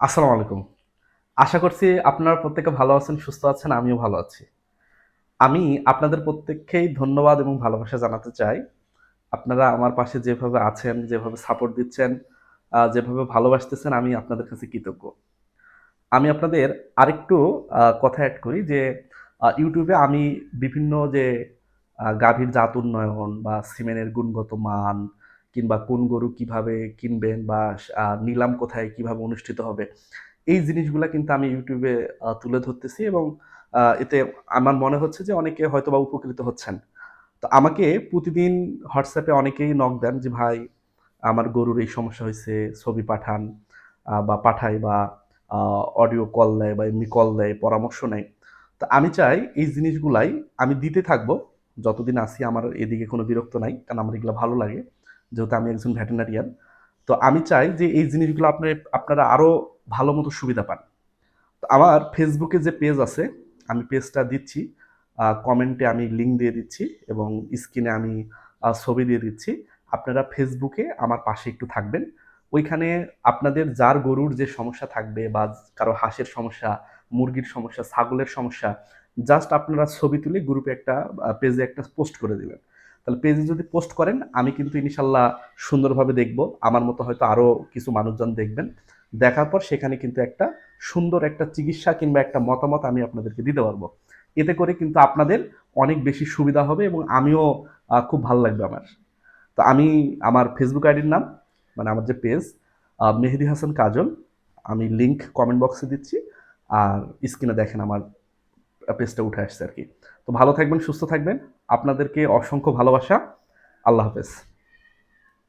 আসসালামু আলাইকুম। আশা করছি আপনারা প্রত্যেকে ভালো আছেন, সুস্থ আছেন, আমিও ভালো আছি। আমি আপনাদের প্রত্যেককেই ধন্যবাদ এবং ভালোবাসা জানাতে চাই। আপনারা আমার পাশে যেভাবে আছেন, যেভাবে সাপোর্ট দিচ্ছেন, যেভাবে ভালোবাসতেছেন আমি আপনাদের কাছে কৃতজ্ঞ। আমি আপনাদের আরেকটু কথা এড করি যে YouTube এ আমি বিভিন্ন যে গাভীর জাত উন্নয়ন বা সিমেনের গুণগত মান কিংবা কোন গরু কিভাবে কিনবেন বা নিলাম কোথায় কিভাবে অনুষ্ঠিত হবে এই জিনিসগুলা কিন্তু আমি ইউটিউবে তুলে ধরতেছি এবং এতে আমার মনে হচ্ছে যে অনেকে হয়তোবা উপকৃত হচ্ছেন। তো আমাকে প্রতিদিন হোয়াটসঅ্যাপে অনেকেই নক দেন যে, "ভাই আমার গরুর এই সমস্যা হইছে, ছবি পাঠান।" বা পাঠায় বা আ অডিও কল দেয় বা এমনি কল দেয়, পরামর্শ নেয়। তো আমি চাই এই জিনিসগুলাই আমি দিতে থাকবো। যতদিন আছি আমার এদিকে কোনো বিরক্ত নাই। কারণ আমার এগুলা ভালো লাগে। যেহেতু আমি একজন ভেটেরিনারিয়ান। তো আমি চাই যে এই জিনিসগুলো আপনারা আরো ভালো মতো সুবিধা পান। তো আমার ফেসবুকে যে পেজ আছে, আমি পেজটা দিচ্ছি। কমেন্টে আমি লিঙ্ক দিয়ে দিচ্ছি এবং স্ক্রিনে আমি ছবি দিয়ে দিচ্ছি। আপনারা ফেসবুকে আমার পাশে একটু থাকবেন। ওইখানে আপনাদের যার গরুর যে সমস্যা থাকবে বা কারো হাঁসের সমস্যা, মুরগির সমস্যা, ছাগলের সমস্যা, জাস্ট আপনারা ছবি তুলে গ্রুপে একটা পেজে একটা পোস্ট করে দিবেন। তাহলে পেজে যদি পোস্ট করেন, আমি কিন্তু ইনশাআল্লাহ সুন্দরভাবে দেখব। আমার মতো হয়তো আরো কিছু মানুষজন দেখবেন। দেখার পর সেখানে কিন্তু একটা সুন্দর একটা চিকিৎসা কিংবা একটা মতামত আমি আপনাদেরকে দিতে পারবো। এতে করে কিন্তু আপনাদের অনেক বেশি সুবিধা হবে এবং আমিও খুব ভালো লাগবে আমার। তো আমি আমার ফেসবুক আইডির নাম মানে আমার যে পেজ মেহেদী হাসান কাজল। আমি লিংক কমেন্ট বক্সে দিচ্ছি। আর স্ক্রিনে দেখেন আমার পেজটা উঠে আসছে আরকি। তো ভালো থাকবেন, সুস্থ থাকবেন। আপনাদেরকে অসংখ্য ভালোবাসা। আল্লাহ হাফেজ।